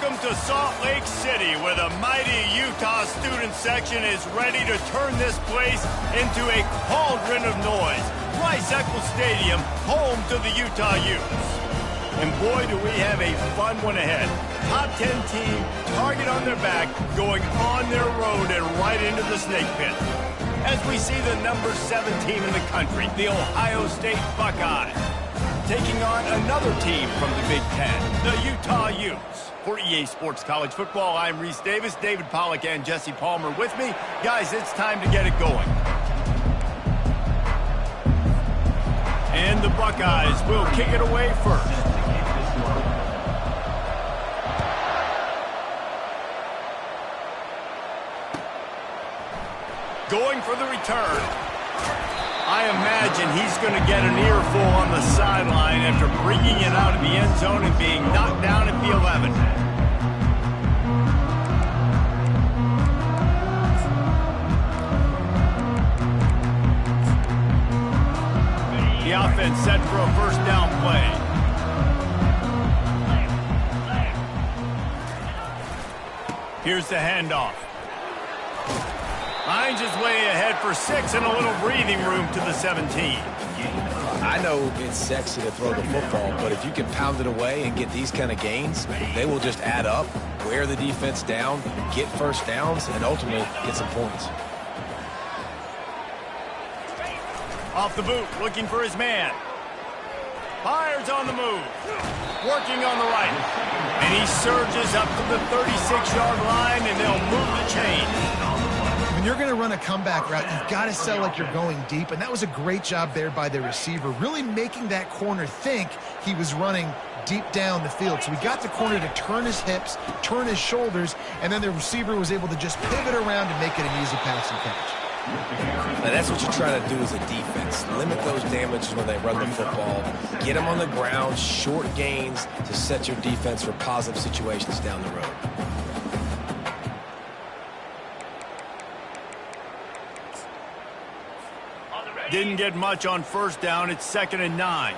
Welcome to Salt Lake City, where the mighty Utah student section is ready to turn this place into a cauldron of noise. Rice-Eccles Stadium, home to the Utah Utes. And boy, do we have a fun one ahead. Top 10 team, target on their back, going on their road and right into the snake pit. As we see the number 7 team in the country, the Ohio State Buckeyes, taking on another team from the Big Ten, the Utah Utes. For EA Sports College Football, I'm Reese Davis, David Pollack, and Jesse Palmer with me. Guys, it's time to get it going. And the Buckeyes will kick it away first. Going for the return. I imagine he's going to get an earful on the sideline after bringing it out of the end zone and being knocked down at the 11. The offense set for a first down play. Here's the handoff. Finds his way ahead for 6 and a little breathing room to the 17. I know it's sexy to throw the football, but if you can pound it away and get these kind of gains, they will just add up, wear the defense down, get first downs, and ultimately get some points. Off the boot, looking for his man. Fires on the move. Working on the right. And he surges up to the 36-yard line, and they'll move the chain. When you're going to run a comeback route, you've got to sell like you're going deep, and that was a great job there by the receiver, really making that corner think he was running deep down the field. So he got the corner to turn his hips, turn his shoulders, and then the receiver was able to just pivot around and make it an easy pass and catch. Now that's what you're trying to do as a defense. Limit those damages when they run the football. Get them on the ground, short gains to set your defense for positive situations down the road. Didn't get much on first down. It's 2nd and 9.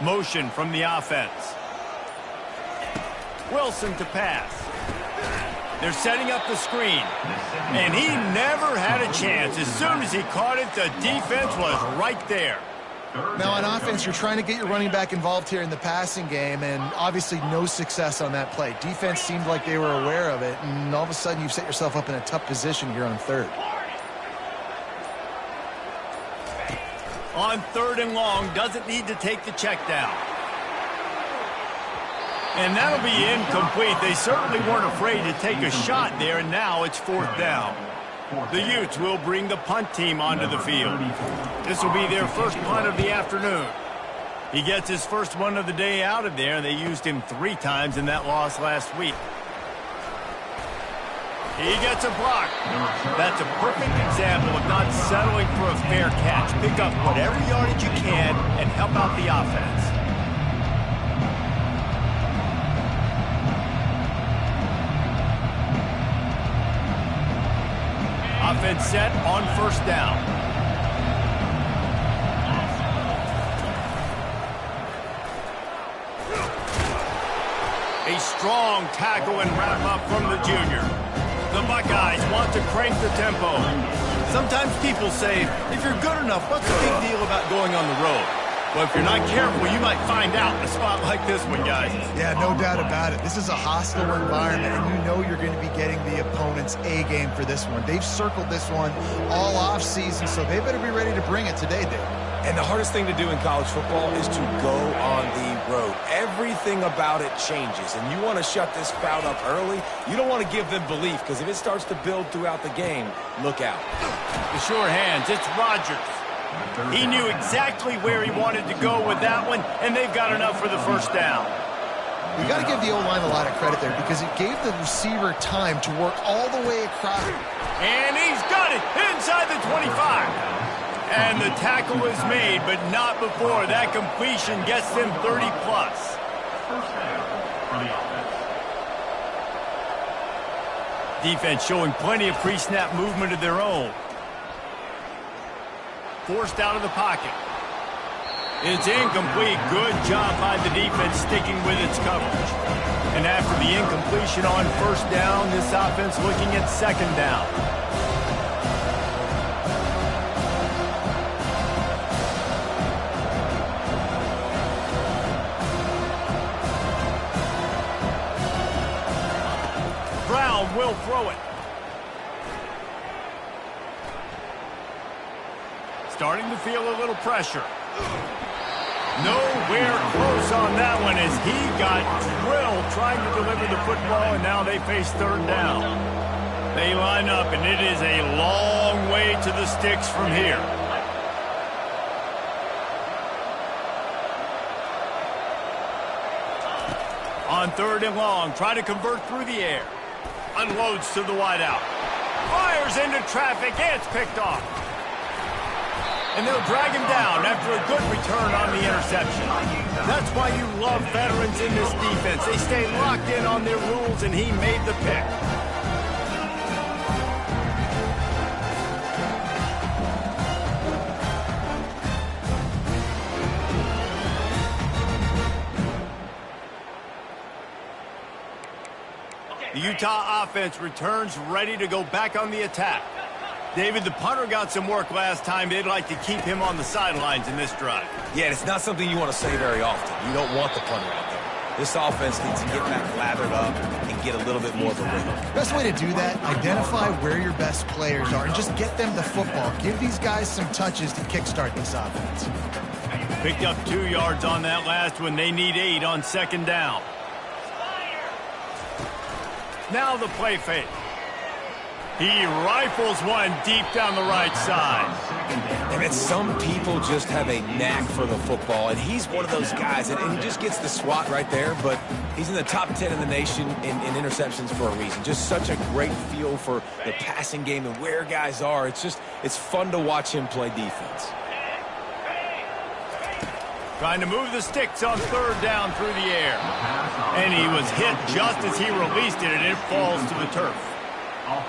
Motion from the offense. Wilson to pass. They're setting up the screen. And he never had a chance. As soon as he caught it, the defense was right there. Now on offense, you're trying to get your running back involved here in the passing game, and obviously no success on that play. Defense seemed like they were aware of it, and all of a sudden you've set yourself up in a tough position here on 3rd. On 3rd and long, doesn't need to take the check down. And that'll be incomplete. They certainly weren't afraid to take a shot there, and now it's 4th down. The Utes will bring the punt team onto the field. This will be their first punt of the afternoon. He gets his first one of the day out of there. They used him 3 times in that loss last week. He gets a block. That's a perfect example of not settling for a fair catch. Pick up whatever yardage you can and help out the offense. Offense set on first down. A strong tackle and wrap up from the junior. The Buckeyes want to crank the tempo. Sometimes people say, if you're good enough, what's the big deal about going on the road? Well, if you're not careful, you might find out in a spot like this one, guys. Yeah, no doubt about it. This is a hostile environment, and you know you're going to be getting the opponent's A game for this one. They've circled this one all off season, so they better be ready to bring it today, Dave. And the hardest thing to do in college football is to go on the road. Everything about it changes, and you want to shut this bout up early. You don't want to give them belief, because if it starts to build throughout the game, look out. The sure hands, it's Rodgers. He knew exactly where he wanted to go with that one, and they've got enough for the first down. You got to give the O-line a lot of credit there, because it gave the receiver time to work all the way across. And he's got it inside the 25. And the tackle is made, but not before. That completion gets them 30-plus. Defense showing plenty of pre-snap movement of their own. Forced out of the pocket. It's incomplete. Good job by the defense sticking with its coverage. And after the incompletion on first down, this offense looking at second down. Brown will throw it. Starting to feel a little pressure. Nowhere close on that one as he got drilled trying to deliver the football, and now they face third down. They line up, and it is a long way to the sticks from here. On third and long, try to convert through the air. Unloads to the wideout. Fires into traffic, and it's picked off. And they'll drag him down after a good return on the interception. That's why you love veterans in this defense. They stay locked in on their rules, and he made the pick. The Utah offense returns ready to go back on the attack. David, the punter got some work last time. They'd like to keep him on the sidelines in this drive. Yeah, it's not something you want to say very often. You don't want the punter out there. This offense needs to get back lathered up and get a little bit more of a rhythm. Best way to do that, identify where your best players are and just get them the football. Give these guys some touches to kickstart this offense. Picked up 2 yards on that last one. They need 8 on second down. Now the play fake. He rifles one deep down the right side. And some people just have a knack for the football, and he's one of those guys, and he just gets the swat right there, but he's in the top 10 in the nation in interceptions for a reason. Just such a great feel for the passing game and where guys are. It's fun to watch him play defense. Trying to move the sticks on third down through the air. And he was hit just as he released it, and it falls to the turf.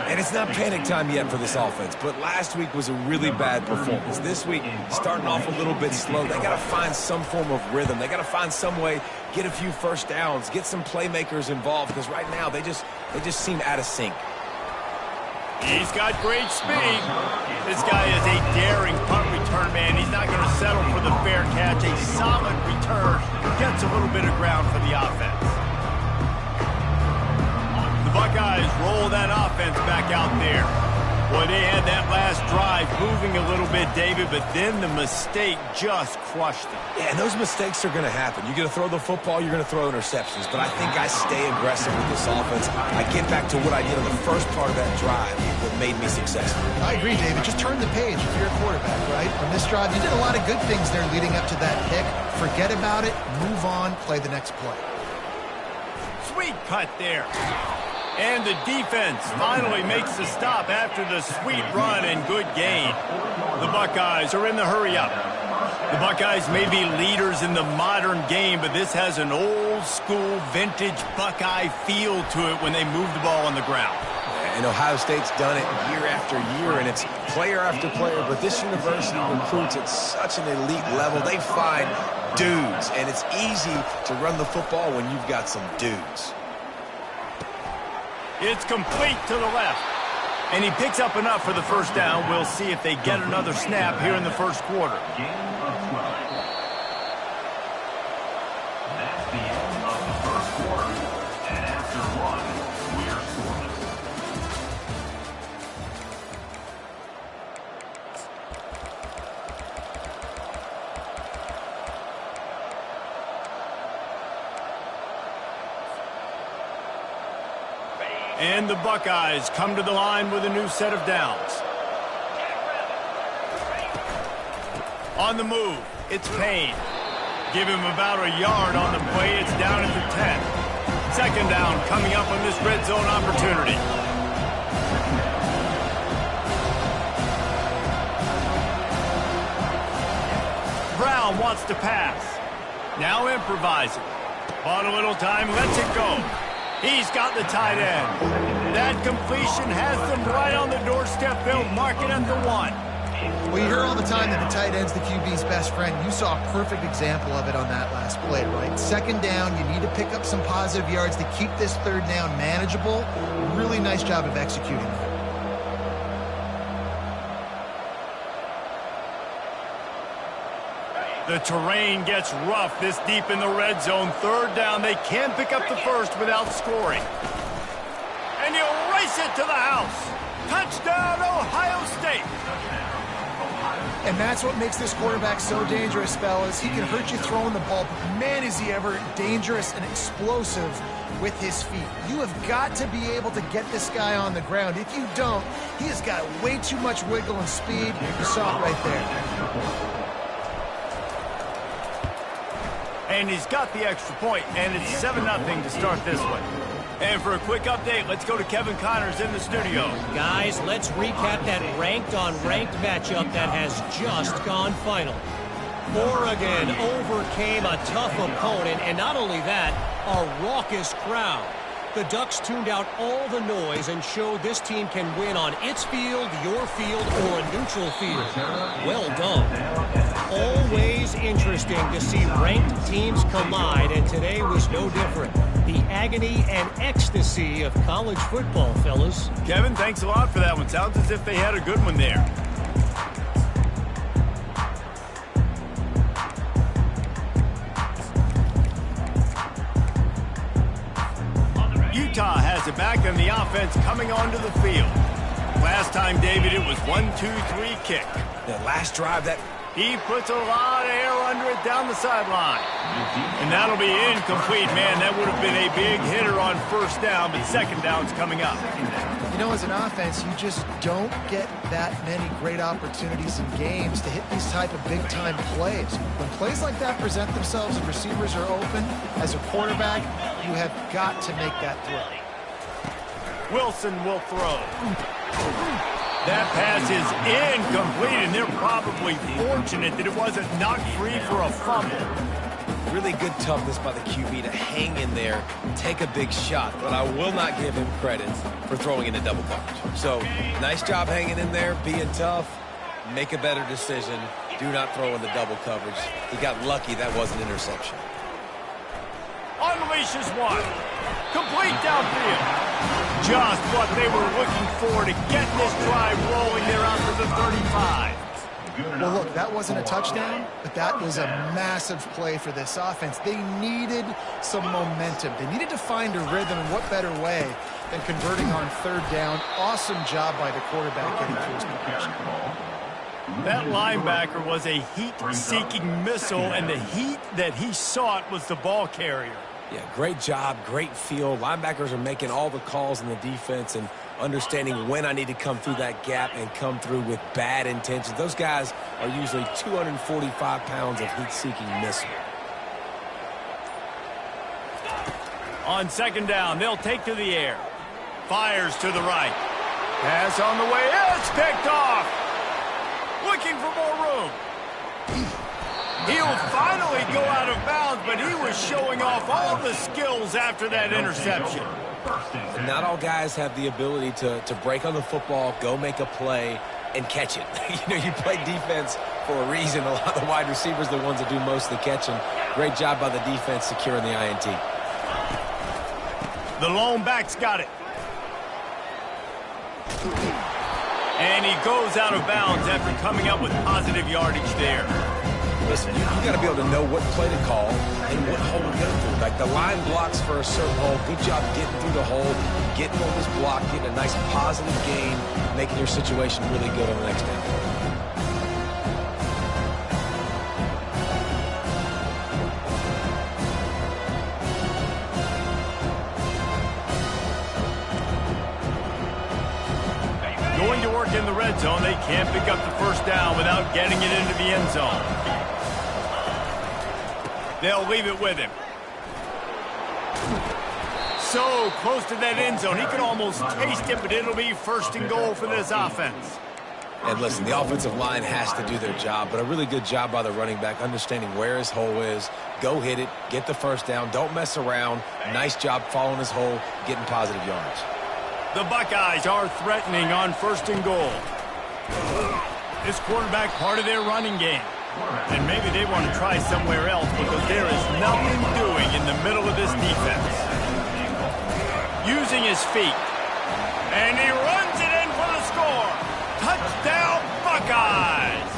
And it's not panic time yet for this offense, but last week was a really bad performance. This week, starting off a little bit slow. They got to find some form of rhythm. They got to find some way, get a few first downs, get some playmakers involved, because right now they just seem out of sync. He's got great speed. This guy is a daring punt return man. He's not going to settle for the fair catch. A solid return gets a little bit of ground for the offense. The Buckeyes roll that offense back out there. Boy, they had that last drive moving a little bit, David, but then the mistake just crushed them. Yeah, and those mistakes are going to happen. You're going to throw the football, you're going to throw interceptions, but I think I stay aggressive with this offense. I get back to what I did on the first part of that drive that made me successful. I agree, David. Just turn the page if you're a quarterback, right? On this drive, you did a lot of good things there leading up to that pick. Forget about it, move on, play the next play. Sweet cut there. And the defense finally makes the stop after the sweet run and good gain. The Buckeyes are in the hurry-up. The Buckeyes may be leaders in the modern game, but this has an old-school, vintage Buckeye feel to it when they move the ball on the ground. And Ohio State's done it year after year, and it's player after player, but this university recruits at such an elite level. They find dudes, and it's easy to run the football when you've got some dudes. It's complete to the left. And he picks up enough for the first down. We'll see if they get another snap here in the first quarter. That's the end of the first quarter. And after one, we're scoreless. And the Buckeyes come to the line with a new set of downs. On the move, it's Payne. Give him about a yard on the play. It's down at the 10. Second down coming up on this red zone opportunity. Brown wants to pass. Now improvising. Bought a little time, lets it go. He's got the tight end. That completion has them right on the doorstep. They'll mark it at the 1. Well, you hear all the time that the tight end's the QB's best friend. You saw a perfect example of it on that last play, right? Second down, you need to pick up some positive yards to keep this third down manageable. Really nice job of executing that. The terrain gets rough this deep in the red zone. Third down, they can't pick up the first without scoring. And he'll race it to the house. Touchdown, Ohio State. And that's what makes this quarterback so dangerous, fellas. He can hurt you throwing the ball, but man, is he ever dangerous and explosive with his feet. You have got to be able to get this guy on the ground. If you don't, he has got way too much wiggle and speed. You saw it right there. And he's got the extra point, and it's 7-0 to start this one. And for a quick update, let's go to Kevin Connors in the studio. Guys, let's recap that ranked-on-ranked matchup that has just gone final. Oregon overcame a tough opponent, and not only that, a raucous crowd. The Ducks tuned out all the noise and showed this team can win on its field, your field, or a neutral field. Well done. Always interesting to see ranked teams collide, and today was no different. The agony and ecstasy of college football, fellas. Kevin, thanks a lot for that one. Sounds as if they had a good one there. Utah has it back, and the offense coming onto the field. Last time, David, it was 1-2-3 kick. That last drive, He puts a lot of air under it down the sideline. And that'll be incomplete, man. That would have been a big hitter on first down, but second down's coming up. You know, as an offense, you just don't get that many great opportunities in games to hit these type of big-time plays. When plays like that present themselves and receivers are open, as a quarterback, you have got to make that throw. Wilson will throw. That pass is incomplete, and they're probably fortunate that it wasn't knocked free for a fumble. really good toughness by the QB to hang in there, take a big shot, but I will not give him credit for throwing into double coverage. So, nice job hanging in there, being tough, make a better decision, do not throw in the double coverage. He got lucky that was an interception. Unleashes one. Complete downfield. Just what they were looking for to get this drive rolling there out to the 35. Well, look, that wasn't a touchdown, but that was a massive play for this offense. They needed some momentum. They needed to find a rhythm, and what better way than converting on third down. Awesome job by the quarterback getting to his completion. That linebacker was a heat-seeking missile, and the heat that he sought was the ball carrier. Yeah, great job, great feel. Linebackers are making all the calls in the defense and understanding when I need to come through that gap and come through with bad intentions. Those guys are usually 245 pounds of heat-seeking missile. On second down, they'll take to the air. Fires to the right. Pass on the way. It's picked off. Looking for more room. He'll finally go out of bounds, but he was showing off all the skills after that interception. And not all guys have the ability to break on the football, go make a play, and catch it. You play defense for a reason. A lot of the wide receivers are the ones that do most of the catching. Great job by the defense securing the INT. The lone back's got it. And he goes out of bounds after coming up with positive yardage there. Listen, you got to be able to know what play to call and what hole to get through. Like the line blocks for a certain hole. Good job getting through the hole, getting on this block, getting a nice positive gain, making your situation really good on the next down. Going to work in the red zone, they can't pick up the first down without getting it into the end zone. They'll leave it with him. So close to that end zone. He could almost taste it, but it'll be first and goal for this offense. And listen, the offensive line has to do their job, but a really good job by the running back, understanding where his hole is. Go hit it, get the first down, don't mess around. Nice job following his hole, getting positive yards. The Buckeyes are threatening on first and goal. This quarterback part of their running game. And maybe they want to try somewhere else because there is nothing doing in the middle of this defense. Using his feet. And he runs it in for the score. Touchdown, Buckeyes!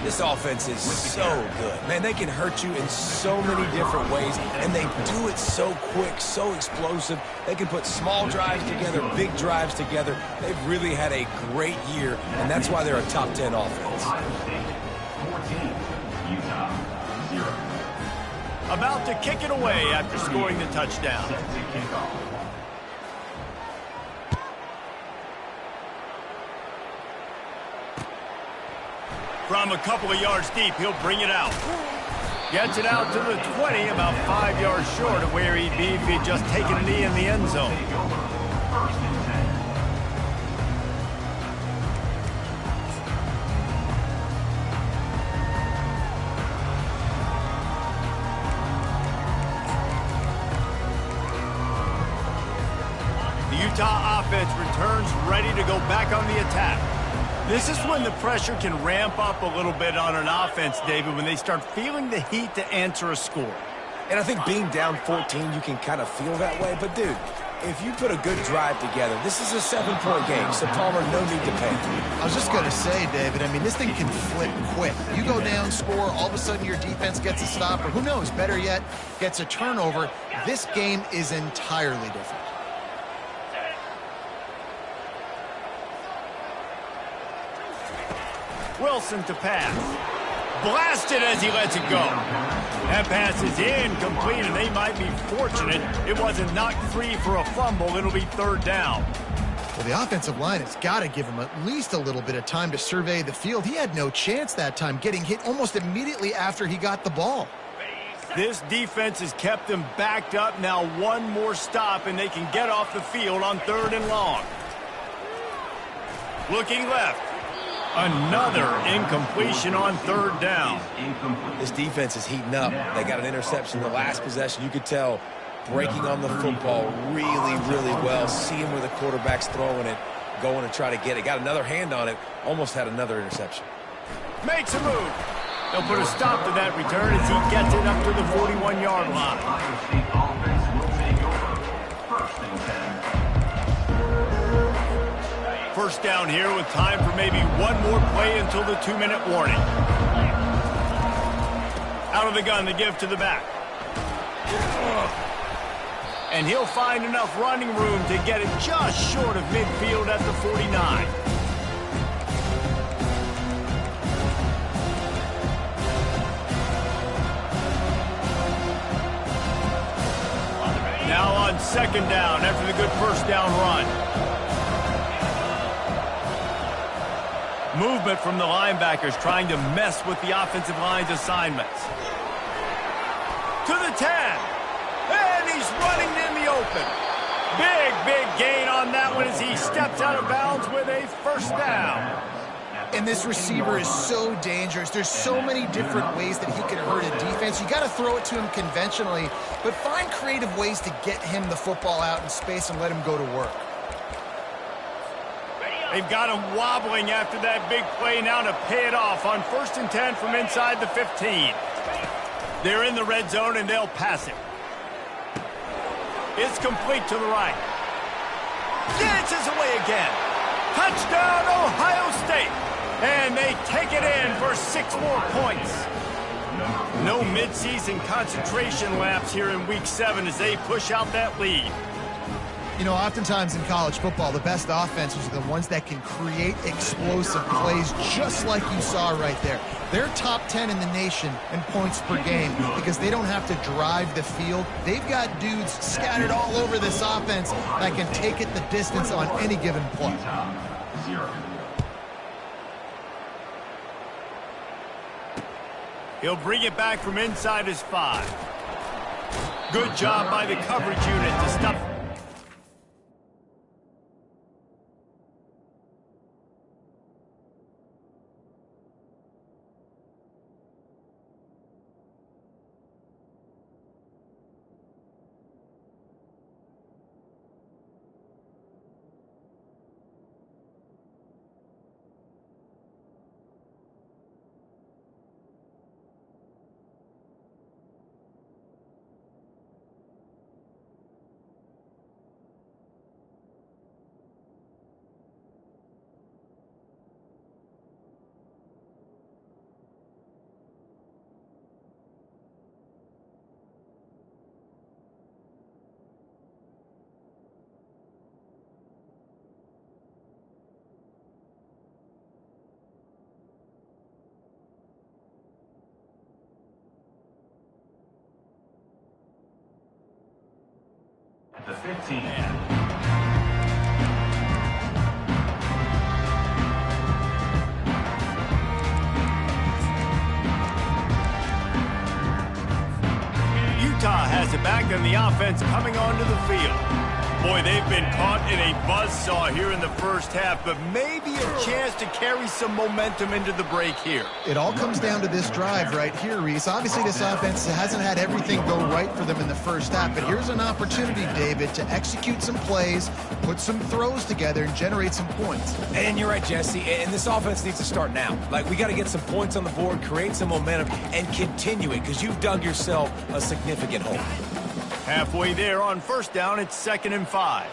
This offense is so good. Man, they can hurt you in so many different ways, and they do it so quick, so explosive. They can put small drives together, big drives together. They've really had a great year, and that's why they're a top 10 offense. About to kick it away after scoring the touchdown. From a couple of yards deep, he'll bring it out. Gets it out to the 20, about 5 yards short of where he'd be if he'd just taken a knee in the end zone. The Utah offense returns ready to go back on the attack. This is when the pressure can ramp up a little bit on an offense, David, when they start feeling the heat to answer a score. And I think being down 14, you can kind of feel that way. But, dude, if you put a good drive together, this is a 7-point game, so Palmer, no need to panic. I was just going to say, David, I mean, this thing can flip quick. You go down, score, all of a sudden your defense gets a stop, or who knows, better yet, gets a turnover. This game is entirely different. Wilson to pass. Blasted as he lets it go. That pass is incomplete, and they might be fortunate it wasn't knocked free for a fumble. It'll be third down. Well, the offensive line has got to give him at least a little bit of time to survey the field. He had no chance that time, getting hit almost immediately after he got the ball. This defense has kept them backed up. Now one more stop, and they can get off the field on 3rd and long. Looking left. Another incompletion on 3rd down. This defense is heating up. They got an interception the last possession. You could tell breaking on the football really, really well. Seeing where the quarterback's throwing it, going to try to get it. Got another hand on it. Almost had another interception. Makes a move. They'll put a stop to that return as he gets it up to the 41-yard line. Ohio State offense will take over. 1st and 10. First down here with time for maybe one more play until the 2-minute warning. Out of the gun, the give to the back. And he'll find enough running room to get it just short of midfield at the 49. Now on 2nd down after the good first down run. Movement from the linebackers trying to mess with the offensive line's assignments. To the 10. And he's running in the open. Big gain on that one as he steps out of bounds with a first down. And this receiver is so dangerous. There's so many different ways that he can hurt a defense. You got to throw it to him conventionally, but find creative ways to get him the football out in space and let him go to work. They've got him wobbling after that big play now to pay it off on 1st and 10 from inside the 15. They're in the red zone and they'll pass it. It's complete to the right. Dances away again. Touchdown, Ohio State. And they take it in for 6 more points. No midseason concentration laps here in Week 7 as they push out that lead. You know, oftentimes in college football, the best offenses are the ones that can create explosive plays just like you saw right there. They're top 10 in the nation in points per game because they don't have to drive the field. They've got dudes scattered all over this offense that can take it the distance on any given play. He'll bring it back from inside his 5. Good job by the coverage unit to stop. The 15. Utah has it back on the offense coming onto the field. Boy, they've been caught in a buzzsaw here in the first half, but maybe a chance to carry some momentum into the break here. It all comes down to this drive right here, Reese. Obviously, this offense hasn't had everything go right for them in the first half, but here's an opportunity, David, to execute some plays, put some throws together, and generate some points. And you're right, Jesse, and this offense needs to start now. Like, we got to get some points on the board, create some momentum, and continue it, because you've dug yourself a significant hole. Halfway there on first down, it's 2nd and 5.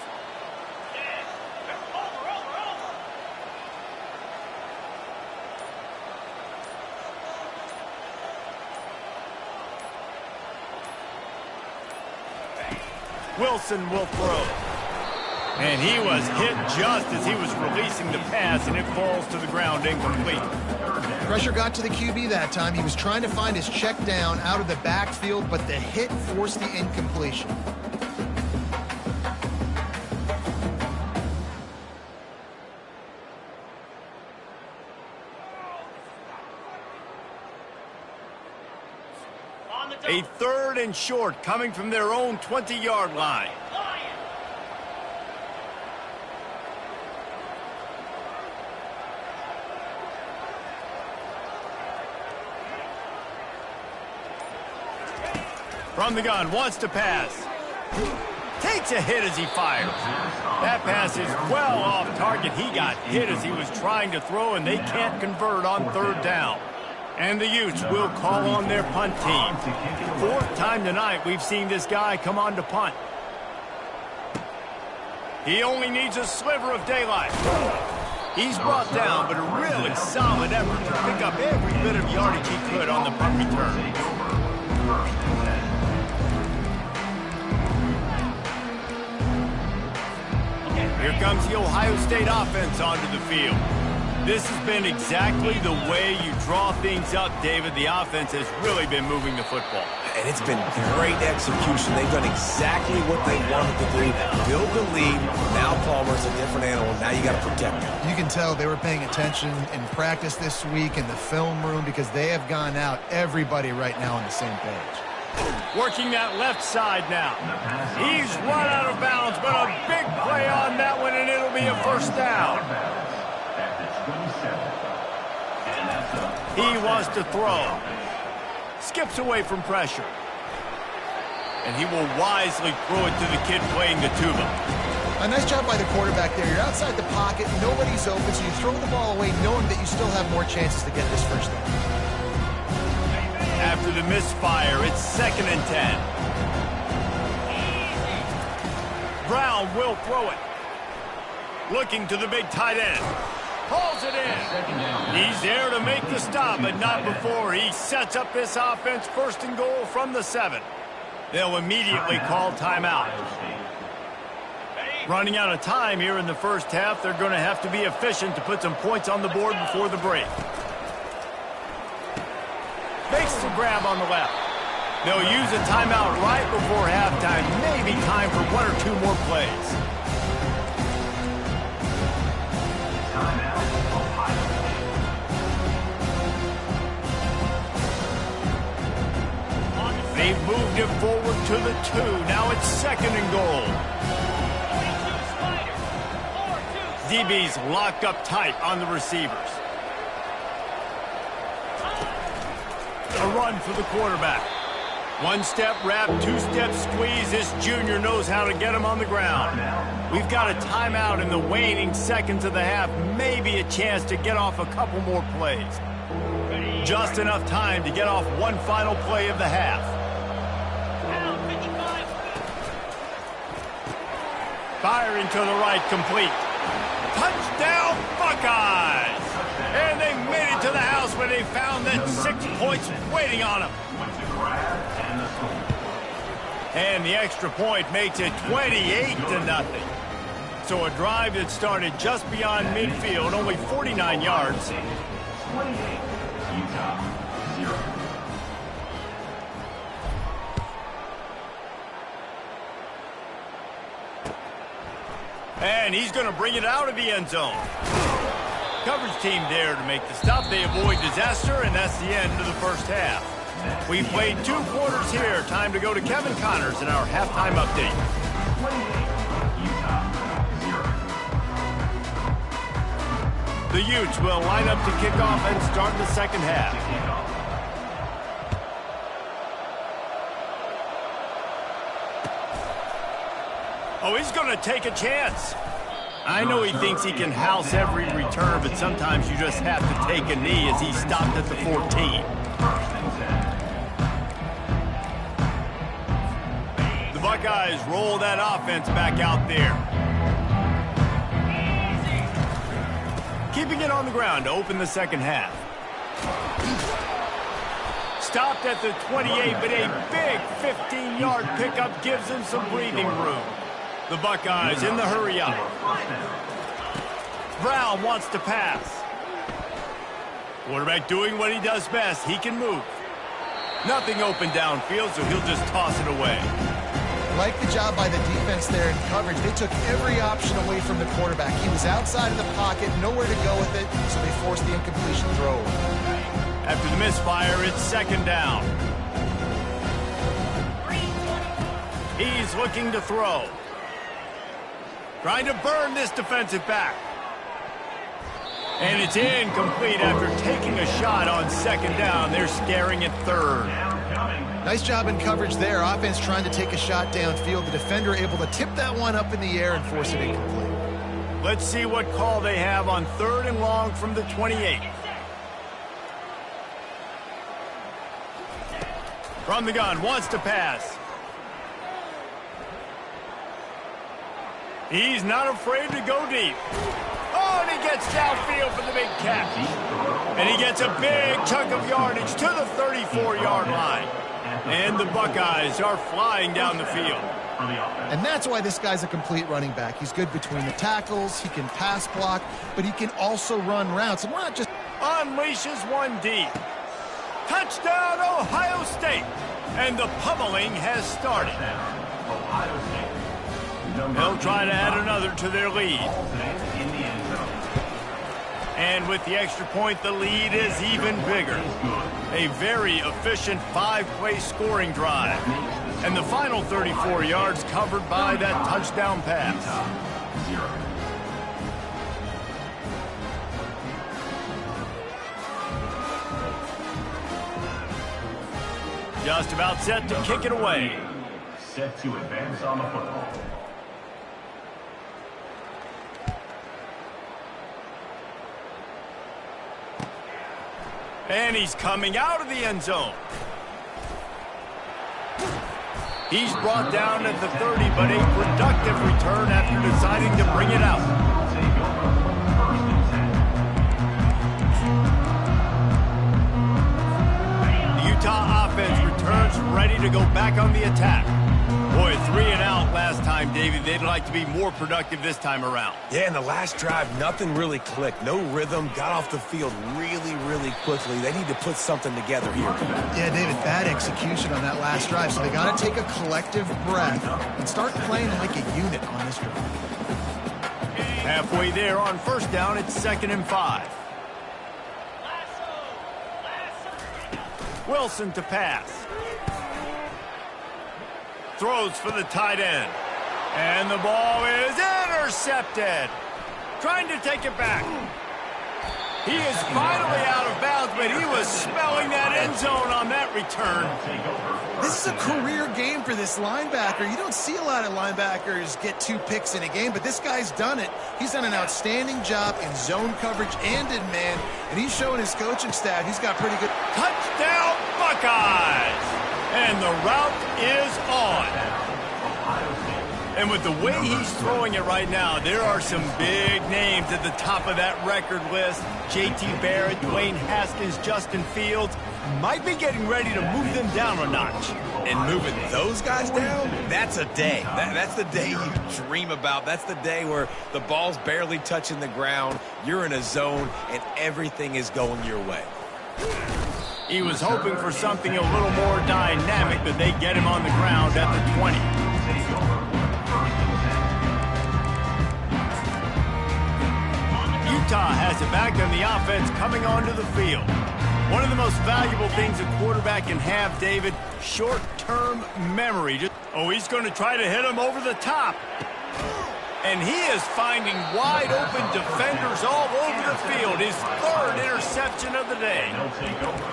Wilson will throw. And he was hit just as he was releasing the pass, and it falls to the ground incomplete. Pressure got to the QB that time. He was trying to find his check down out of the backfield, but the hit forced the incompletion. A 3rd and short coming from their own 20-yard line. From the gun, wants to pass. Takes a hit as he fires. That pass is well off target. He got hit as he was trying to throw, and they can't convert on 3rd down. And the Utes will call on their punt team. 4th time tonight we've seen this guy come on to punt. He only needs a sliver of daylight. He's brought down, but a really solid effort to pick up every bit of yardage he could on the punt return. Here comes the Ohio State offense onto the field. This has been exactly the way you draw things up, David. The offense has really been moving the football. And it's been great execution. They've done exactly what they wanted to do. Build the lead. Now Palmer's a different animal. Now you got to protect him. You can tell they were paying attention in practice this week in the film room because they have gone out, everybody right now on the same page. Working that left side now. He's run out of bounds, but a big play on that one, and it'll be a 1st down. He wants to throw. Skips away from pressure. And he will wisely throw it to the kid playing the tuba. A nice job by the quarterback there. You're outside the pocket, nobody's open, so you throw the ball away knowing that you still have more chances to get this 1st down. After the misfire, it's 2nd and 10. Brown will throw it. Looking to the big tight end. Pulls it in. He's there to make the stop, but not before. He sets up this offense 1st and goal from the 7. They'll immediately call timeout. Running out of time here in the first half. They're going to have to be efficient to put some points on the board before the break. Makes the grab on the left. They'll use a timeout right before halftime. Maybe time for 1 or 2 more plays. They've moved it forward to the 2. Now it's 2nd and goal. DB's locked up tight on the receivers. A run for the quarterback. 1-step wrap, 2-step squeeze. This junior knows how to get him on the ground. We've got a timeout in the waning seconds of the half. Maybe a chance to get off a couple more plays. Just enough time to get off one final play of the half. Firing to the right, complete. Touchdown, Buckeyes! And they made it to the house where they found that 6 points waiting on them. And the extra point makes it 28-0. So a drive that started just beyond midfield, only 49 yards. 28, Utah, 0. And he's going to bring it out of the end zone. Coverage team there to make the stop. They avoid disaster, and that's the end of the first half. We've played 2 quarters here. Time to go to Kevin Connors in our halftime update. The Utes will line up to kick off and start the second half. Oh, he's going to take a chance. I know he thinks he can house every return, but sometimes you just have to take a knee as he stopped at the 14. The Buckeyes roll that offense back out there. Keeping it on the ground to open the second half. Stopped at the 28, but a big 15-yard pickup gives him some breathing room. The Buckeyes in the hurry up. Brown wants to pass. Quarterback doing what he does best. He can move. Nothing open downfield, so he'll just toss it away. Like the job by the defense there in coverage. They took every option away from the quarterback. He was outside of the pocket, nowhere to go with it, so they forced the incompletion throw. After the misfire, it's second down. He's looking to throw. Trying to burn this defensive back. And it's incomplete after taking a shot on second down. They're scaring at third. Nice job in coverage there. Offense trying to take a shot downfield. The defender able to tip that one up in the air and force it incomplete. Let's see what call they have on 3rd and long from the 28. From the gun, wants to pass. He's not afraid to go deep. Oh, and he gets downfield for the big catch. And he gets a big chunk of yardage to the 34-yard line. And the Buckeyes are flying down the field. And that's why this guy's a complete running back. He's good between the tackles, he can pass block, but he can also run routes. And we're not just... Unleashes one deep. Touchdown, Ohio State. And the pummeling has started. They'll try to add another to their lead. And with the extra point, the lead is even bigger. A very efficient 5-play scoring drive. And the final 34 yards covered by that touchdown pass. Just about set to kick it away. Set to advance on the football. And he's coming out of the end zone. He's brought down at the 30, but a productive return after deciding to bring it out. The Utah offense returns ready to go back on the attack. Boy, 3 and out last time, David. They'd like to be more productive this time around. Yeah, in the last drive, nothing really clicked. No rhythm. Got off the field really, really quickly. They need to put something together here. Yeah, David, bad execution on that last drive. So they got to take a collective breath and start playing like a unit on this drive. Halfway there on first down, it's 2nd and 5. Wilson to pass. Throws for the tight end. And the ball is intercepted. Trying to take it back. He is finally out of bounds, but he was smelling that end zone on that return. This is a career game for this linebacker. You don't see a lot of linebackers get 2 picks in a game, but this guy's done it. He's done an outstanding job in zone coverage and in man, and he's showing his coaching staff he's got pretty good. Touchdown, Buckeyes! And the route is on. And with the way he's throwing it right now, there are some big names at the top of that record list. J.T. Barrett, Dwayne Haskins, Justin Fields might be getting ready to move them down a notch. And moving those guys down, that's a day. That's the day you dream about. That's the day where the ball's barely touching the ground, you're in a zone, and everything is going your way. He was hoping for something a little more dynamic, but they get him on the ground at the 20. tries it back, and the offense coming onto the field. One of the most valuable things a quarterback can have, David, short-term memory. Oh, he's going to try to hit him over the top. And he is finding wide-open defenders all over the field. His third interception of the day.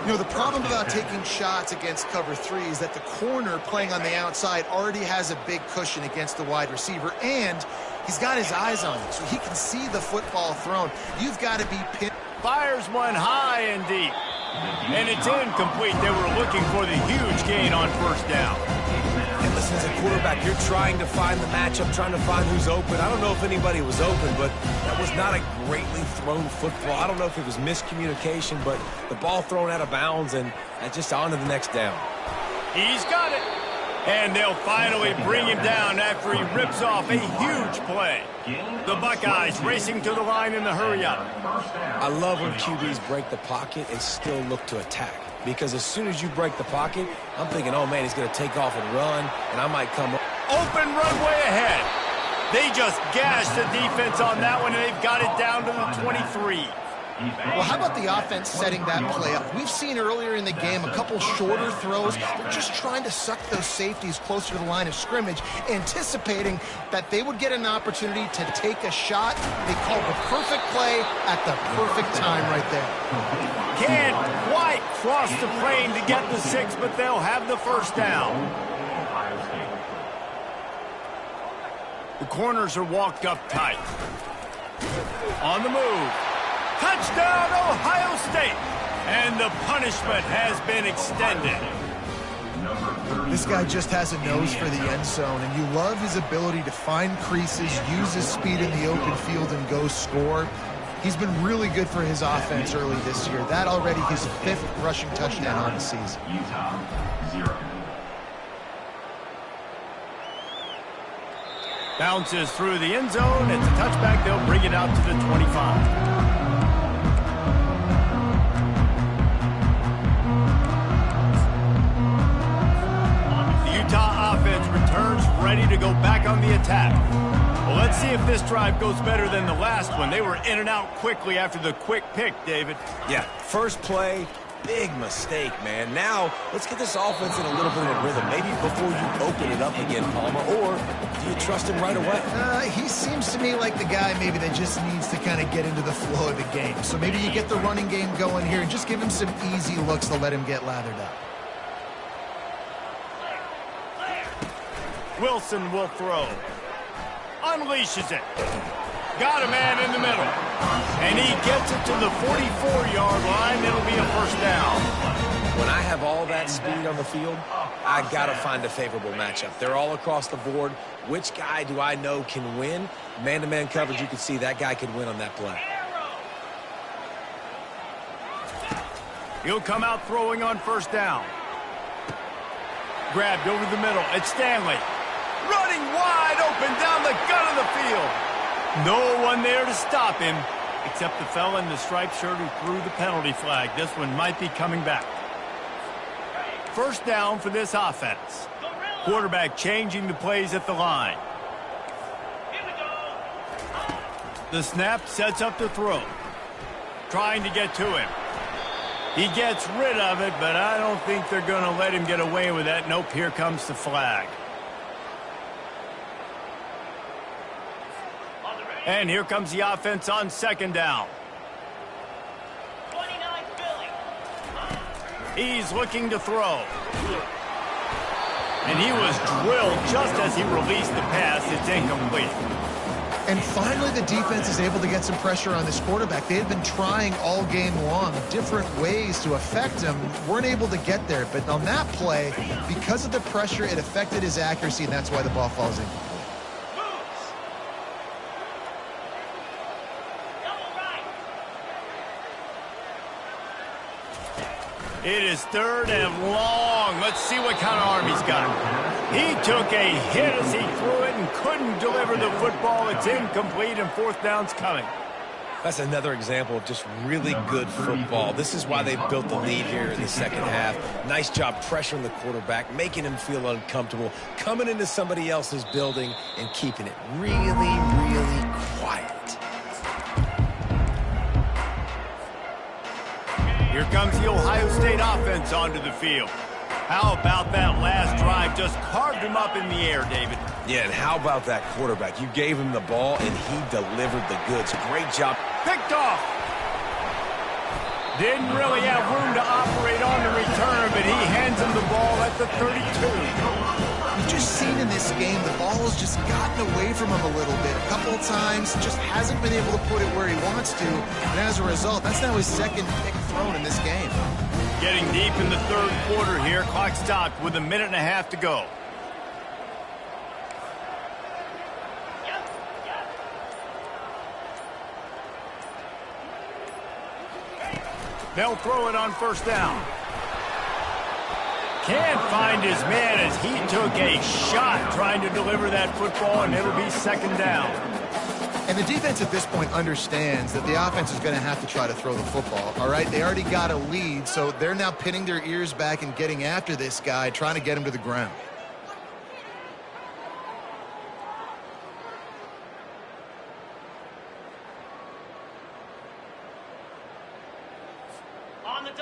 You know, the problem about taking shots against cover 3 is that the corner playing on the outside already has a big cushion against the wide receiver, and he's got his eyes on it, so he can see the football thrown. You've got to be pinned. Fires one high and deep. And it's incomplete. They were looking for the huge gain on first down. And listen, as a quarterback, you're trying to find the matchup, trying to find who's open. I don't know if anybody was open, but that was not a greatly thrown football. I don't know if it was miscommunication, but the ball thrown out of bounds and just on to the next down. He's got it. And they'll finally bring him down after he rips off a huge play. The Buckeyes racing to the line in the hurry-up. I love when QBs break the pocket and still look to attack. Because as soon as you break the pocket, I'm thinking, oh, man, he's going to take off and run, and I might come up. Open runway ahead. They just gashed the defense on that one, and they've got it down to the 23. Well, how about the offense setting that play up? We've seen earlier in the game a couple shorter throws. They're just trying to suck those safeties closer to the line of scrimmage, anticipating that they would get an opportunity to take a shot. They called the perfect play at the perfect time right there. Can't quite cross the plane to get the 6, but they'll have the first down. The corners are walked up tight. On the move. Touchdown, Ohio State! And the punishment has been extended. This guy just has a nose for the end zone, and you love his ability to find creases, use his speed in the open field, and go score. He's been really good for his offense early this year. That already his 5th rushing touchdown on the season. Utah, 0. Bounces through the end zone. It's a touchback. They'll bring it out to the 25. Utah offense returns ready to go back on the attack. Well, let's see if this drive goes better than the last one. They were in and out quickly after the quick pick, David. Yeah, first play, big mistake, man. Now, let's get this offense in a little bit of a rhythm. Maybe before you open it up again, Palmer, or do you trust him right away? He seems to me like the guy maybe that just needs to kind of get into the flow of the game. So maybe you get the running game going here and just give him some easy looks to let him get lathered up. Wilson will throw. Unleashes it. Got a man in the middle. And he gets it to the 44-yard line. It'll be a first down. When I have all that speed on the field, I got to find a favorable matchup. They're all across the board. Which guy do I know can win? Man-to-man coverage, you can see that guy can win on that play. He'll come out throwing on first down. Grabbed over the middle. It's Stanley. Running wide open down the gut of the field. No one there to stop him, except the fella in the striped shirt who threw the penalty flag. This one might be coming back. First down for this offense. Quarterback changing the plays at the line. The snap sets up the throw. Trying to get to him. He gets rid of it, but I don't think they're going to let him get away with that. Nope, here comes the flag. And here comes the offense on second down. He's looking to throw. And he was drilled just as he released the pass. It's incomplete. And finally, the defense is able to get some pressure on this quarterback. They had been trying all game long different ways to affect him. Weren't able to get there. But on that play, because of the pressure, it affected his accuracy, and that's why the ball falls in. It is third and long. Let's see what kind of arm he's got. He took a hit as he threw it and couldn't deliver the football. It's incomplete, and fourth down's coming. That's another example of just really good football. This is why they've built the lead here in the second half. Nice job pressuring the quarterback, making him feel uncomfortable, coming into somebody else's building and keeping it really, really quiet. Here comes the Ohio State offense onto the field. How about that last drive? Just carved him up in the air, David. Yeah, and how about that quarterback? You gave him the ball, and he delivered the goods. Great job. Picked off. Didn't really have room to operate on the return, but he hands him the ball at the 32. You've just seen in this game, the ball has just gotten away from him a little bit. A couple of times, just hasn't been able to put it where he wants to. And as a result, that's now his second pick thrown in this game. Getting deep in the third quarter here. Clock stopped with 1.5 minutes to go. They'll throw it on first down. Can't find his man as he took a shot trying to deliver that football, and it'll be second down. And the defense at this point understands that the offense is going to have to try to throw the football, all right? They already got a lead, so they're now pinning their ears back and getting after this guy, trying to get him to the ground.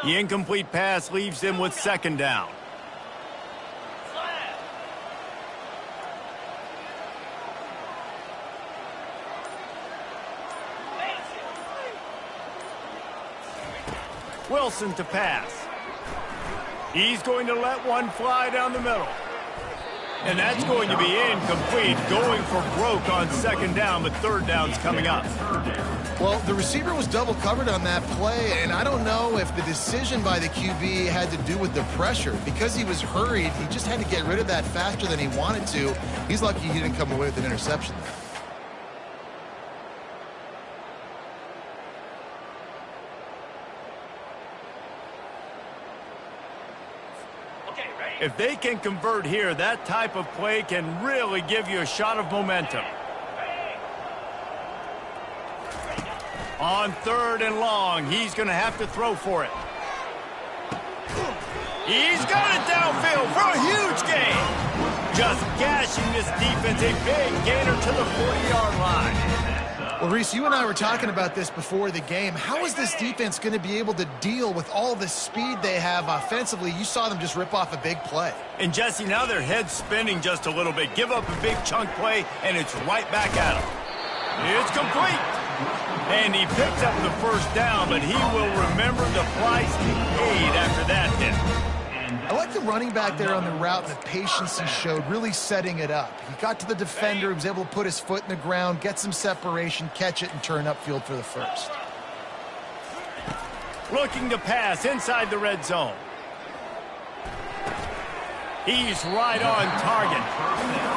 The incomplete pass leaves him with second down. Wilson to pass. He's going to let one fly down the middle. And that's going to be incomplete, going for broke on second down, but third down's coming up. Well, the receiver was double covered on that play, and I don't know if the decision by the QB had to do with the pressure. Because he was hurried, he just had to get rid of that faster than he wanted to. He's lucky he didn't come away with an interception there. If they can convert here, that type of play can really give you a shot of momentum. On third and long, he's going to have to throw for it. He's got it downfield for a huge gain. Just gashing this defense, a big gainer to the 40-yard line. Well, Reese, you and I were talking about this before the game. How is this defense going to be able to deal with all the speed they have offensively? You saw them just rip off a big play. And, Jesse, now their head's spinning just a little bit. Give up a big chunk play, and it's right back at him. It's complete. And he picks up the first down, but he will remember the price he paid after that hit. I like the running back there on the route and the patience he showed, really setting it up. He got to the defender, he was able to put his foot in the ground, get some separation, catch it, and turn upfield for the first. Looking to pass inside the red zone. He's right on target.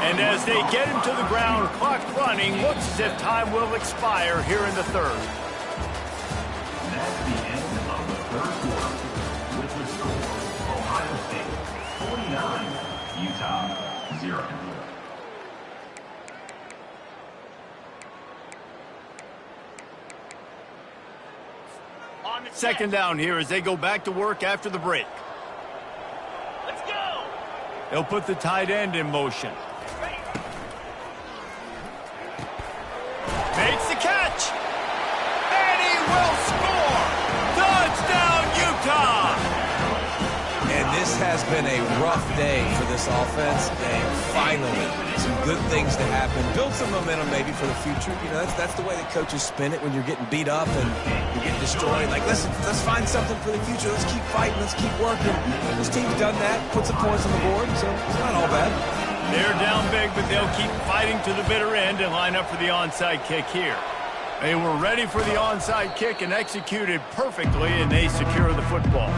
And as they get him to the ground, clock running, looks as if time will expire here in the third. That's the end of the third quarter. With the score, Ohio State 49, Utah 0. Second down here as they go back to work after the break. Let's go. They'll put the tight end in motion. Makes the catch. And he will score. Touchdown, Utah. And this has been a rough day for this offense, and finally, some good things to happen. Build some momentum maybe for the future. You know, that's the way that coaches spin it when you're getting beat up and you're getting destroyed. Like, let's find something for the future. Let's keep fighting. Let's keep working. This team's done that, put some points on the board, so it's not all bad. They're down big, but they'll keep fighting to the bitter end and line up for the onside kick here. They were ready for the onside kick and executed perfectly, and they secure the football.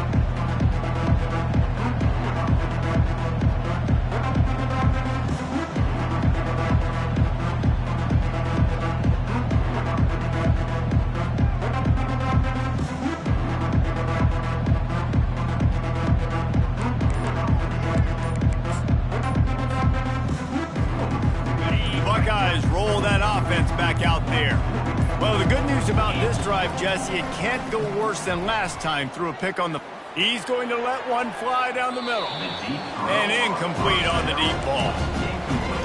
Buckeyes roll that offense back out there. Well, the good news about this drive, Jesse, it can't go worse than last time through a pick on the... He's going to let one fly down the middle. And incomplete on the deep ball.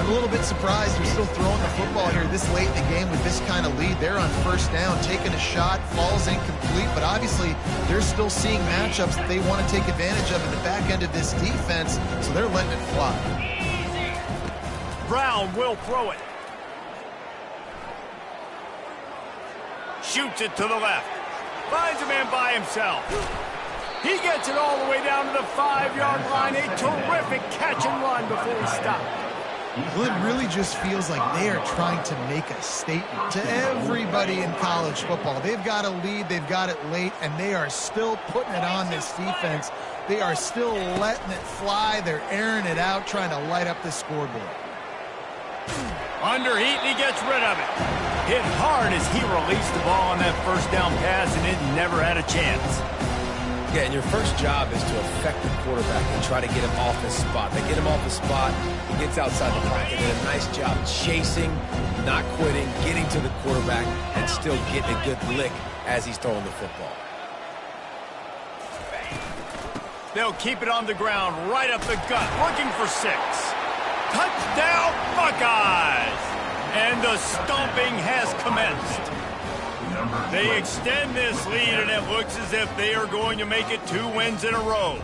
I'm a little bit surprised they're still throwing the football here this late in the game with this kind of lead. They're on first down, taking a shot, falls incomplete, but obviously they're still seeing matchups that they want to take advantage of in the back end of this defense, so they're letting it fly. Brown will throw it. Shoots it to the left. Finds a man by himself. He gets it all the way down to the 5-yard line. A terrific catch and run before he stopped. Well, it really just feels like they are trying to make a statement to everybody in college football. They've got a lead, they've got it late, and they are still putting it on this defense. They are still letting it fly. They're airing it out, trying to light up the scoreboard. Under heat, and he gets rid of it. Hit hard as he released the ball on that first down pass, and it never had a chance. Yeah, and your first job is to affect the quarterback and try to get him off his spot. They get him off his spot, he gets outside the pocket, and a nice job chasing, not quitting, getting to the quarterback, and still getting a good lick as he's throwing the football. They'll keep it on the ground, right up the gut, looking for 6. Touchdown, Buckeyes! And the stomping has commenced. They extend this lead, and it looks as if they are going to make it 2 wins in a row.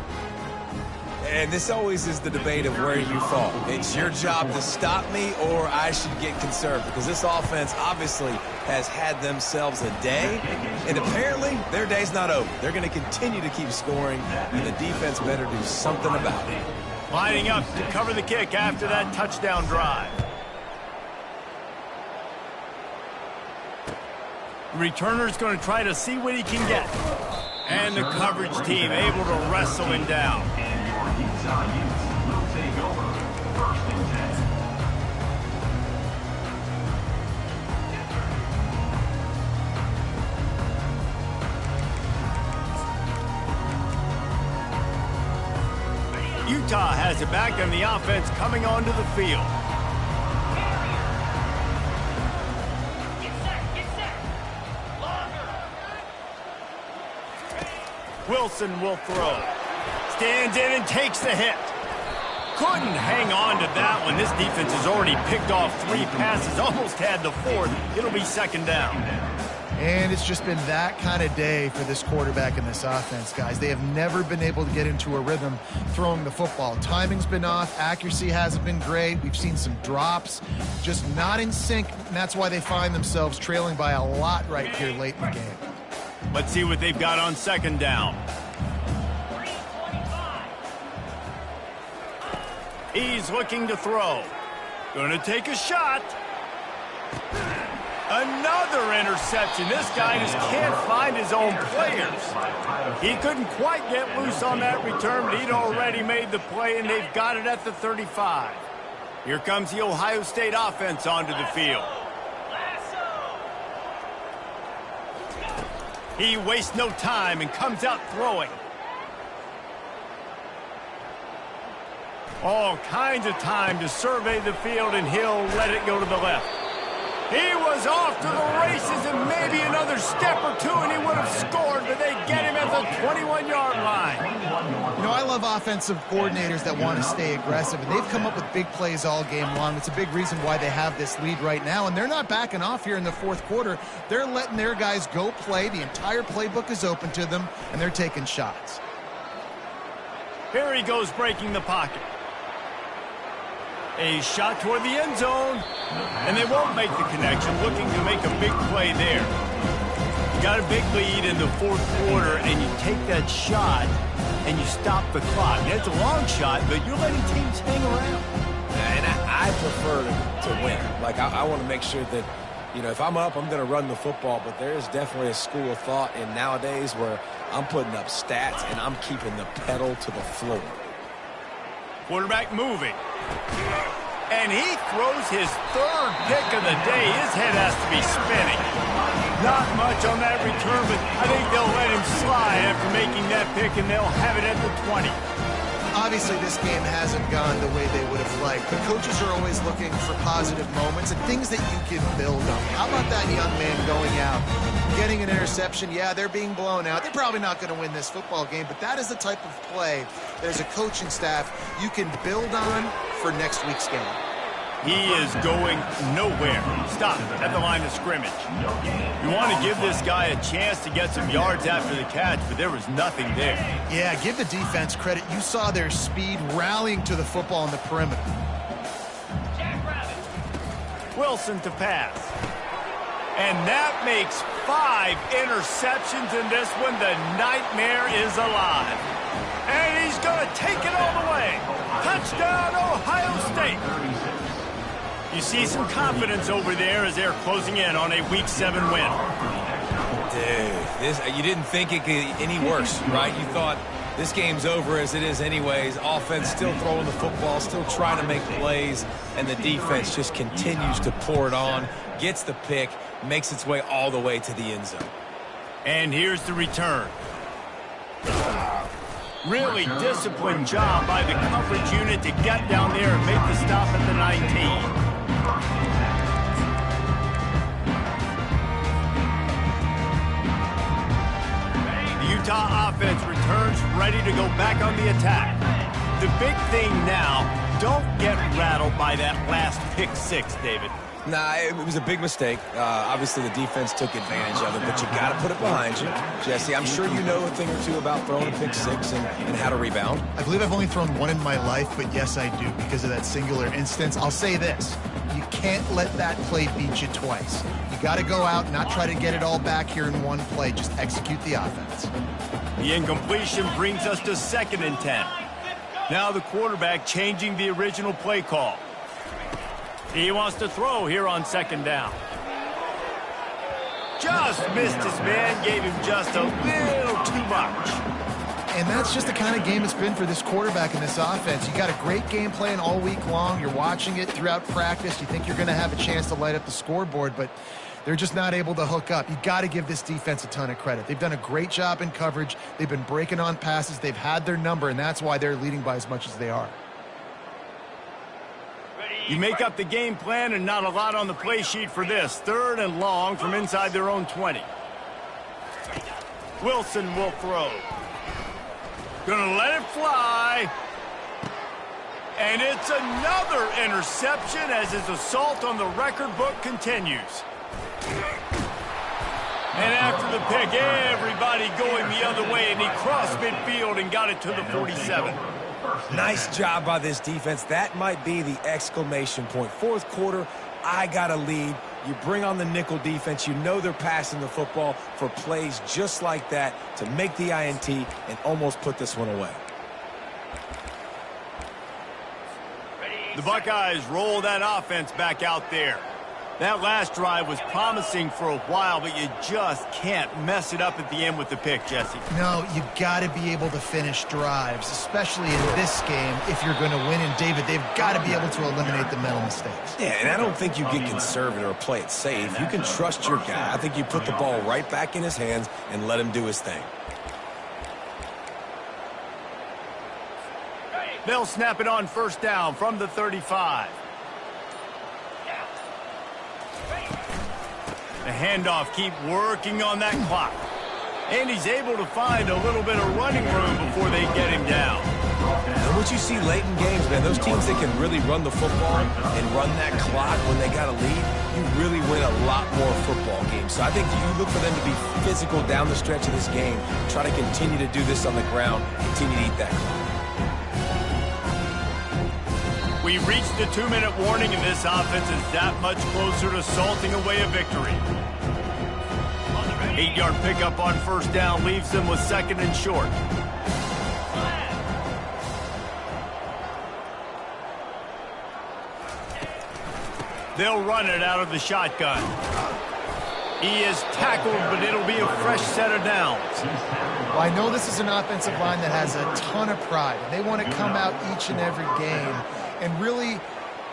And this always is the debate of where you fall. It's your job to stop me, or I should get conservative, because this offense obviously has had themselves a day, and apparently their day's not over. They're going to continue to keep scoring, and the defense better do something about it. Lining up to cover the kick after that touchdown drive. The returner's going to try to see what he can get. And the coverage team able to wrestle him down. And your Ncaa Utes will take over 1st and 10. Utah has it back, and the offense coming onto the field. Wilson will throw. Stands in and takes the hit. Couldn't hang on to that one. This defense has already picked off 3 passes, almost had the 4th. It'll be 2nd down. And it's just been that kind of day for this quarterback and this offense, guys. They have never been able to get into a rhythm throwing the football. Timing's been off. Accuracy hasn't been great. We've seen some drops, just not in sync, and that's why they find themselves trailing by a lot right here late in the game. Let's see what they've got on 2nd down. He's looking to throw. Gonna take a shot. Another interception. This guy just can't find his own players. He couldn't quite get loose on that return, but he'd already made the play, and they've got it at the 35. Here comes the Ohio State offense onto the field. He wastes no time and comes out throwing. All kinds of time to survey the field, and he'll let it go to the left. He was off to the races, and maybe another step or 2, and he would have scored, but they get him at the 21-yard line. You know, I love offensive coordinators that want to stay aggressive, and they've come up with big plays all game long. It's a big reason why they have this lead right now, and they're not backing off here in the 4th quarter. They're letting their guys go play. The entire playbook is open to them, and they're taking shots. Here he goes, breaking the pocket. A shot toward the end zone, and they won't make the connection, looking to make a big play there. You got a big lead in the 4th quarter, and you take that shot, and you stop the clock. That's a long shot, but you're letting teams hang around. And I prefer to win. Like, I want to make sure that, you know, if I'm up, I'm going to run the football, but there is definitely a school of thought in nowadays where I'm putting up stats, and I'm keeping the pedal to the floor. Quarterback moving. And he throws his 3rd pick of the day. His head has to be spinning. Not much on that return, but I think they'll let him slide after making that pick, and they'll have it at the 20. Obviously, this game hasn't gone the way they would have liked, but coaches are always looking for positive moments and things that you can build on. How about that young man going out, getting an interception? Yeah, they're being blown out. They're probably not going to win this football game, but that is the type of play that as a coaching staff you can build on for next week's game. He is going nowhere. Stop at the line of scrimmage. You want to give this guy a chance to get some yards after the catch, but there was nothing there. Yeah, give the defense credit. You saw their speed rallying to the football on the perimeter. Wilson to pass. And that makes 5 interceptions in this one. The nightmare is alive. And he's going to take it all the way. Touchdown, Ohio State. You see some confidence over there as they're closing in on a Week 7 win. Dude, you didn't think it could get any worse, right? You thought this game's over as it is anyways. Offense still throwing the football, still trying to make plays, and the defense just continues to pour it on, gets the pick, makes its way all the way to the end zone. And here's the return. Really disciplined job by the coverage unit to get down there and make the stop at the 19. Utah offense returns ready to go back on the attack. The big thing now, don't get rattled by that last pick 6, David. Nah, it was a big mistake. Obviously, the defense took advantage of it, but you got to put it behind you. Jesse, I'm sure you know a thing or two about throwing a pick 6 and how to rebound. I believe I've only thrown one in my life, but yes, I do because of that singular instance. I'll say this. You can't let that play beat you twice. You got to go out, not try to get it all back here in one play. Just execute the offense. The incompletion brings us to 2nd and 10. Now the quarterback changing the original play call. He wants to throw here on 2nd down. Just missed his man, gave him just a little too much. And that's just the kind of game it's been for this quarterback in this offense. You got a great game plan all week long. You're watching it throughout practice. You think you're going to have a chance to light up the scoreboard, but they're just not able to hook up. You got to give this defense a ton of credit. They've done a great job in coverage. They've been breaking on passes. They've had their number, and that's why they're leading by as much as they are. You make up the game plan and not a lot on the play sheet for this. 3rd and long from inside their own 20. Wilson will throw. Gonna let it fly. And it's another interception as his assault on the record book continues. And after the pick, everybody going the other way, and he crossed midfield and got it to the 47. Nice job by this defense. That might be the exclamation point. 4th quarter, I got a lead. You bring on the nickel defense. You know they're passing the football for plays just like that to make the INT and almost put this one away. The Buckeyes roll that offense back out there. That last drive was promising for a while, but you just can't mess it up at the end with the pick, Jesse. No, you got to be able to finish drives, especially in this game if you're going to win. And, David, they've got to be able to eliminate the mental mistakes. Yeah, and I don't think you get conservative or play it safe. You can trust your guy. I think you put the ball right back in his hands and let him do his thing. They'll snap it on 1st down from the 35. The handoff, keep working on that clock. And he's able to find a little bit of running room before they get him down. And what you see late in games, man, those teams that can really run the football and run that clock when they got a lead, you really win a lot more football games. So I think you look for them to be physical down the stretch of this game, try to continue to do this on the ground, continue to eat that clock. We reached the 2-minute warning, and this offense is that much closer to salting away a victory. 8-yard pickup on 1st down leaves them with 2nd and short. They'll run it out of the shotgun. He is tackled, but it'll be a fresh set of downs. Well, I know this is an offensive line that has a ton of pride. They want to come out each and every game and really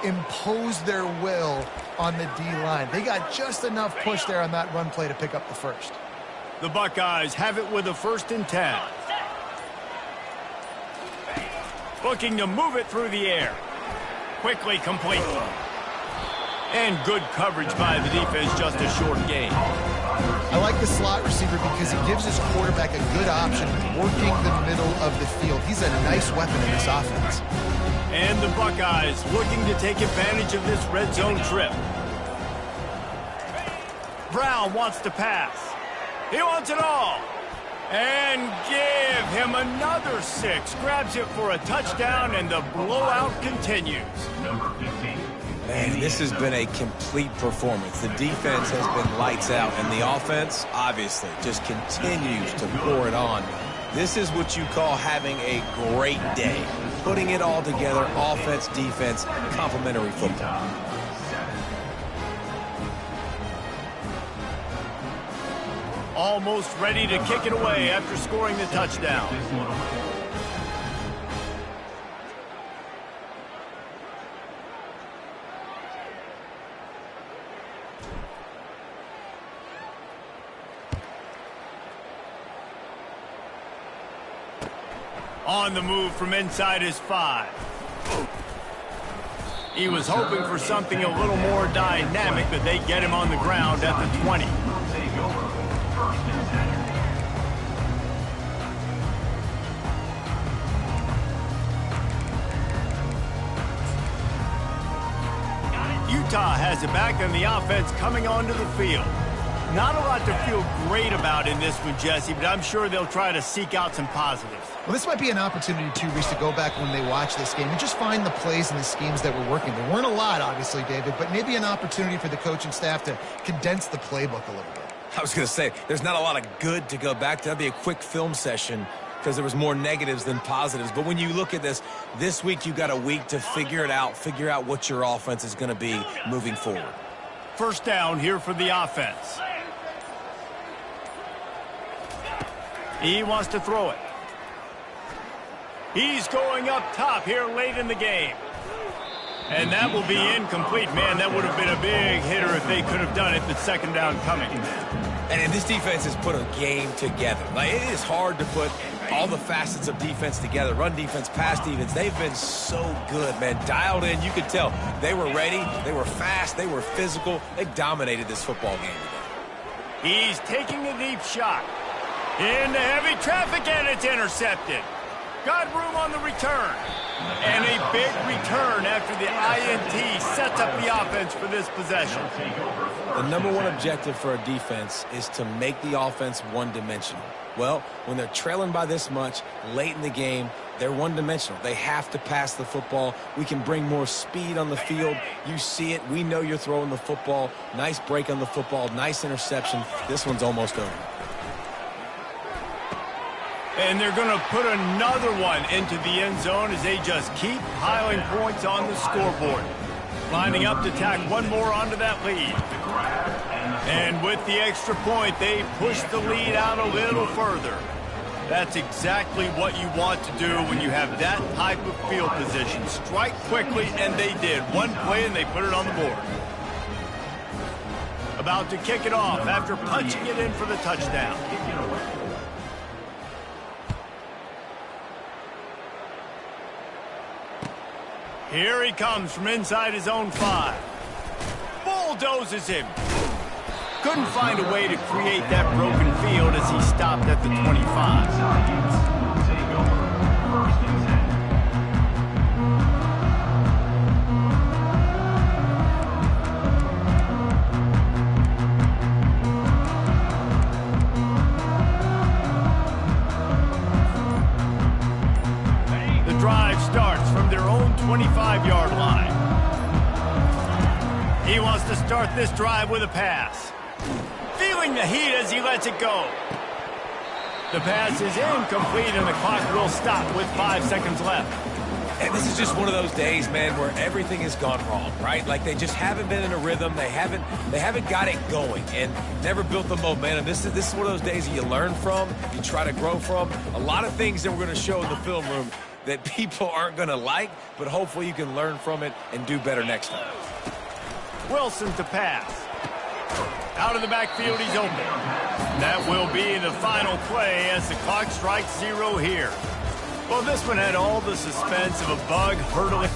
impose their will on the D-line. They got just enough push there on that run play to pick up the first. The Buckeyes have it with a 1st and 10. Looking to move it through the air. Quickly complete. And good coverage by the defense, just a short gain. I like the slot receiver because he gives his quarterback a good option working the middle of the field. He's a nice weapon in this offense. And the Buckeyes looking to take advantage of this red zone trip. Brown wants to pass. He wants it all. And give him another 6. Grabs it for a touchdown, and the blowout continues. Number 15. Man, this has been a complete performance. The defense has been lights out, and the offense, obviously, just continues to pour it on. This is what you call having a great day. Putting it all together, offense, defense, complementary football. Almost ready to kick it away after scoring the touchdown. On the move from inside his 5. He was hoping for something a little more dynamic, but they get him on the ground at the 20. Utah has it back, and the offense coming onto the field. Not a lot to feel great about in this one, Jesse, but I'm sure they'll try to seek out some positives. Well, this might be an opportunity, too, Reese, to go back when they watch this game and just find the plays and the schemes that were working. There weren't a lot, obviously, David, but maybe an opportunity for the coaching staff to condense the playbook a little bit. I was going to say, there's not a lot of good to go back to. That'd be a quick film session because there was more negatives than positives. But when you look at this week you got a week to figure it out, figure out what your offense is going to be moving forward. First down here for the offense. He wants to throw it. He's going up top here late in the game. And that will be incomplete. Man, that would have been a big hitter if they could have done it, but second down coming. And this defense has put a game together. Like, it is hard to put all the facets of defense together. Run defense, pass defense. They've been so good, man. Dialed in. You could tell they were ready. They were fast. They were physical. They dominated this football game today. He's taking a deep shot. Into heavy traffic, and it's intercepted. Got room on the return. And a big return after the INT sets up the offense for this possession. The number one objective for a defense is to make the offense one-dimensional. Well, when they're trailing by this much, late in the game, they're one-dimensional. They have to pass the football. We can bring more speed on the field. You see it. We know you're throwing the football. Nice break on the football. Nice interception. This one's almost over. And they're going to put another one into the end zone as they just keep piling points on the scoreboard. Lining up to tack one more onto that lead. And with the extra point, they push the lead out a little further. That's exactly what you want to do when you have that type of field position. Strike quickly, and they did. One play, and they put it on the board. About to kick it off after punching it in for the touchdown. Here he comes from inside his own 5. Bulldozes him. Couldn't find a way to create that broken field as he stopped at the 25. The drive starts from their own 25-yard line. He wants to start this drive with a pass. Feeling the heat as he lets it go. The pass is incomplete, and the clock will stop with 5 seconds left. And this is just one of those days, man, where everything has gone wrong, right? Like they just haven't been in a rhythm. They haven't got it going and never built the momentum. This is one of those days that you learn from, you try to grow from. A lot of things that we're going to show in the film room that people aren't going to like, but hopefully you can learn from it and do better next time. Wilson to pass. Out of the backfield, he's open. That will be the final play as the clock strikes 0 here. Well, this one had all the suspense of a bug hurtling.